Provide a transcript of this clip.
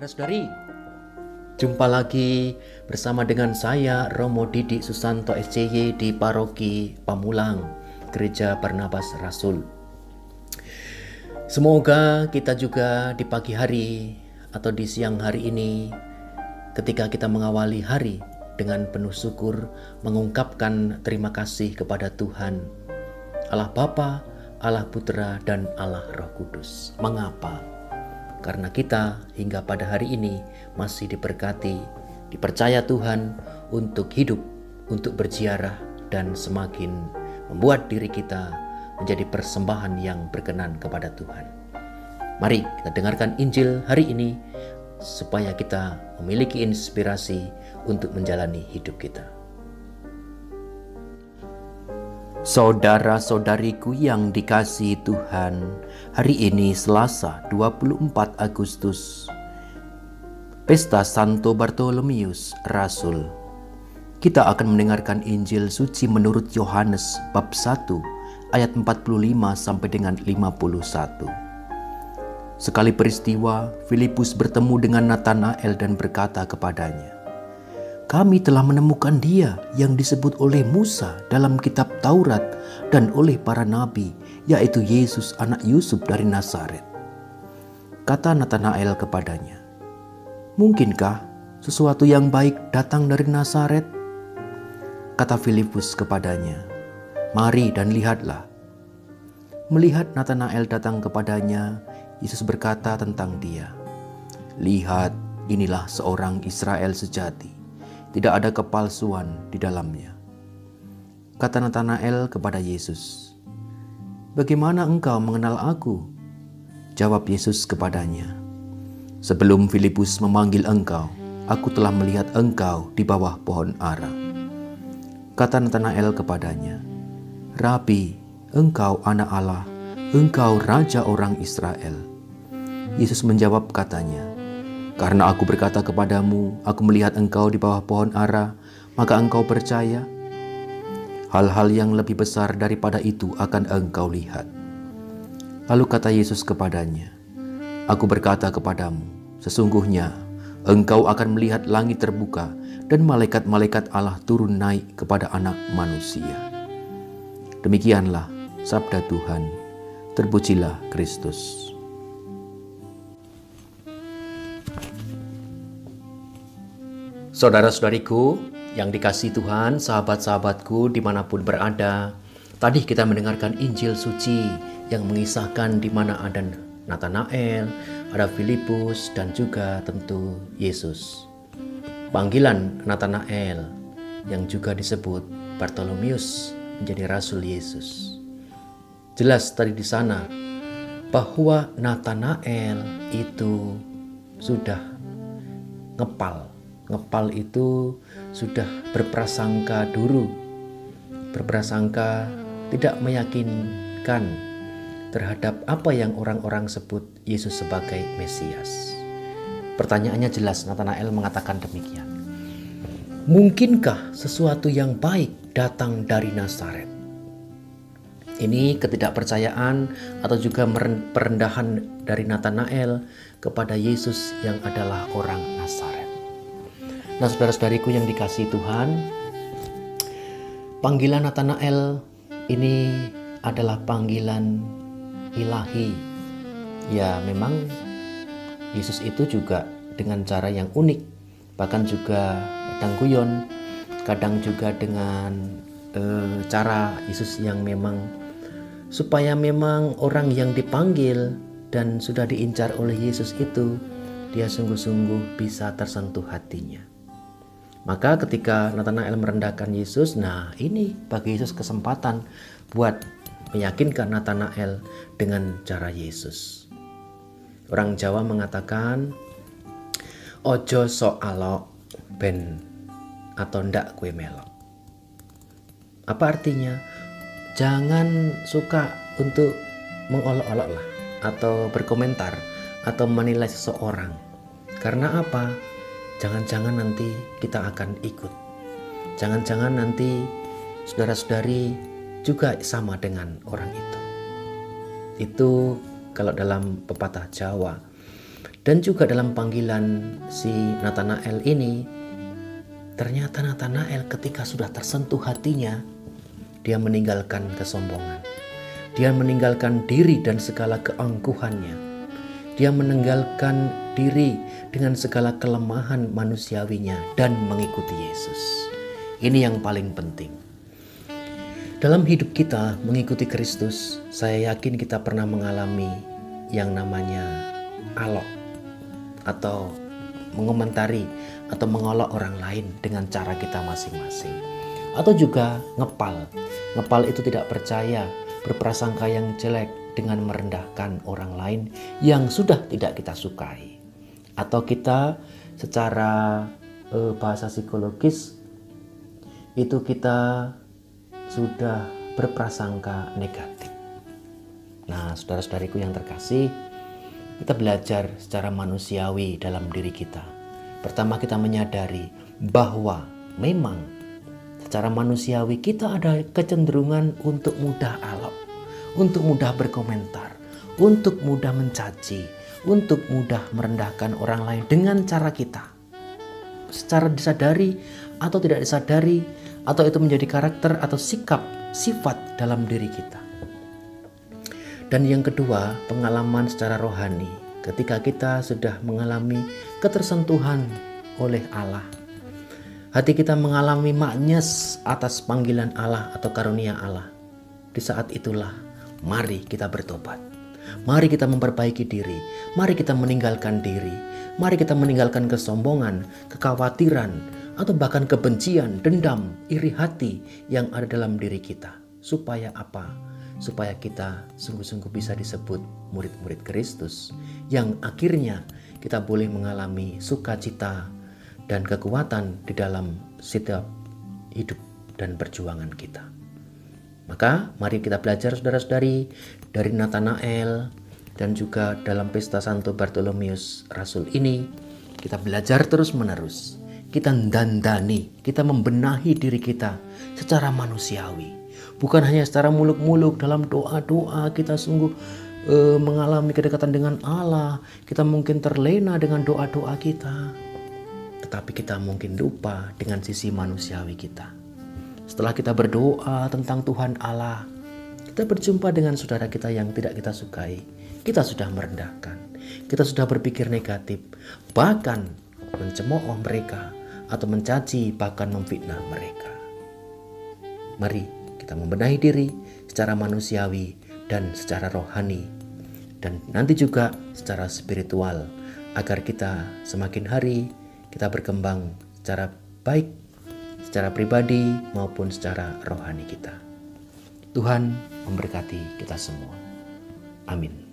Saudara-saudari, jumpa lagi bersama dengan saya Romo Didi Susanto SCY di Paroki Pamulang, Gereja Barnabas Rasul. Semoga kita juga di pagi hari atau di siang hari ini, ketika kita mengawali hari dengan penuh syukur, mengungkapkan terima kasih kepada Tuhan, Allah Bapa, Allah Putra, dan Allah Roh Kudus. Mengapa? Karena kita hingga pada hari ini masih diberkati, dipercaya Tuhan untuk hidup, untuk berziarah, dan semakin membuat diri kita menjadi persembahan yang berkenan kepada Tuhan. Mari kita dengarkan Injil hari ini supaya kita memiliki inspirasi untuk menjalani hidup kita. Saudara-saudariku yang dikasihi Tuhan, hari ini Selasa 24 Agustus, Pesta Santo Bartolomeus Rasul. Kita akan mendengarkan Injil suci menurut Yohanes bab 1 ayat 45 sampai dengan 51. Sekali peristiwa, Filipus bertemu dengan Natanael dan berkata kepadanya, "Kami telah menemukan Dia yang disebut oleh Musa dalam kitab Taurat dan oleh para nabi, yaitu Yesus anak Yusuf dari Nazaret." Kata Natanael kepadanya, "Mungkinkah sesuatu yang baik datang dari Nazaret?" Kata Filipus kepadanya, "Mari dan lihatlah." Melihat Natanael datang kepadanya, Yesus berkata tentang dia, "Lihat, inilah seorang Israel sejati. Tidak ada kepalsuan di dalamnya." Kata Natanael kepada Yesus, "Bagaimana engkau mengenal aku?" Jawab Yesus kepadanya, "Sebelum Filipus memanggil engkau, aku telah melihat engkau di bawah pohon ara." Kata Natanael kepadanya, "Rabi, engkau anak Allah, engkau Raja orang Israel." Yesus menjawab katanya, "Karena aku berkata kepadamu, aku melihat engkau di bawah pohon ara, maka engkau percaya? Hal-hal yang lebih besar daripada itu akan engkau lihat." Lalu kata Yesus kepadanya, "Aku berkata kepadamu, sesungguhnya engkau akan melihat langit terbuka dan malaikat-malaikat Allah turun naik kepada Anak Manusia." Demikianlah sabda Tuhan. Terpujilah Kristus. Saudara-saudariku yang dikasihi Tuhan, sahabat-sahabatku dimanapun berada, tadi kita mendengarkan Injil suci yang mengisahkan di mana ada Natanael, ada Filipus, dan juga tentu Yesus. Panggilan Natanael yang juga disebut Bartolomeus menjadi Rasul Yesus. Jelas tadi di sana bahwa Natanael itu sudah ngepal. Ngepal itu sudah berprasangka dulu, berprasangka tidak meyakinkan terhadap apa yang orang-orang sebut Yesus sebagai Mesias. Pertanyaannya jelas, Natanael mengatakan demikian. Mungkinkah sesuatu yang baik datang dari Nazaret? Ini ketidakpercayaan atau juga perendahan dari Natanael kepada Yesus yang adalah orang Nazaret. Nah, saudara-saudariku yang dikasihi Tuhan, panggilan Natanael ini adalah panggilan ilahi. Ya, memang Yesus itu juga dengan cara yang unik, bahkan juga kadang guyon, kadang juga dengan cara Yesus yang memang supaya memang orang yang dipanggil dan sudah diincar oleh Yesus itu, dia sungguh-sungguh bisa tersentuh hatinya. Maka ketika Natanael merendahkan Yesus, nah ini bagi Yesus kesempatan buat meyakinkan Natanael dengan cara Yesus. Orang Jawa mengatakan, "Ojo sok alok ben atau ndak kue melok." Apa artinya? Jangan suka untuk mengolok-olok lah, atau berkomentar, atau menilai seseorang. Karena apa? Jangan-jangan nanti kita akan ikut. Jangan-jangan nanti saudara-saudari juga sama dengan orang itu. Itu kalau dalam pepatah Jawa. Dan juga dalam panggilan si Natanael ini, ternyata Natanael ketika sudah tersentuh hatinya, dia meninggalkan kesombongan. Dia meninggalkan diri dan segala keangkuhannya. Dia meninggalkan diri dengan segala kelemahan manusiawinya dan mengikuti Yesus. Ini yang paling penting. Dalam hidup kita mengikuti Kristus, saya yakin kita pernah mengalami yang namanya alok atau mengomentari atau mengolok orang lain dengan cara kita masing-masing. Atau juga ngepal. Ngepal itu tidak percaya, berprasangka yang jelek dengan merendahkan orang lain yang sudah tidak kita sukai. Atau kita secara bahasa psikologis itu kita sudah berprasangka negatif. Nah, saudara-saudariku yang terkasih, kita belajar secara manusiawi dalam diri kita. Pertama, kita menyadari bahwa memang secara manusiawi kita ada kecenderungan untuk mudah alok, untuk mudah berkomentar, untuk mudah mencaci, untuk mudah merendahkan orang lain dengan cara kita. Secara disadari atau tidak disadari, atau itu menjadi karakter atau sikap, sifat dalam diri kita. Dan yang kedua, pengalaman secara rohani. Ketika kita sudah mengalami ketersentuhan oleh Allah, hati kita mengalami magnes atas panggilan Allah atau karunia Allah. Di saat itulah, mari kita bertobat. Mari kita memperbaiki diri. Mari kita meninggalkan diri. Mari kita meninggalkan kesombongan, kekhawatiran, atau bahkan kebencian, dendam, iri hati yang ada dalam diri kita. Supaya apa? Supaya kita sungguh-sungguh bisa disebut murid-murid Kristus, yang akhirnya kita boleh mengalami sukacita dan kekuatan di dalam setiap hidup dan perjuangan kita. Maka mari kita belajar saudara-saudari dari Natanael dan juga dalam pesta Santo Bartolomeus Rasul ini, kita belajar terus-menerus. Kita dandani, kita membenahi diri kita secara manusiawi. Bukan hanya secara muluk-muluk dalam doa-doa kita sungguh mengalami kedekatan dengan Allah. Kita mungkin terlena dengan doa-doa kita. Tetapi kita mungkin lupa dengan sisi manusiawi kita. Setelah kita berdoa tentang Tuhan Allah, kita berjumpa dengan saudara kita yang tidak kita sukai. Kita sudah merendahkan. Kita sudah berpikir negatif. Bahkan mencemooh mereka atau mencaci, bahkan memfitnah mereka. Mari kita membenahi diri secara manusiawi dan secara rohani, dan nanti juga secara spiritual, agar kita semakin hari kita berkembang secara baik, secara pribadi maupun secara rohani kita. Tuhan memberkati kita semua. Amin.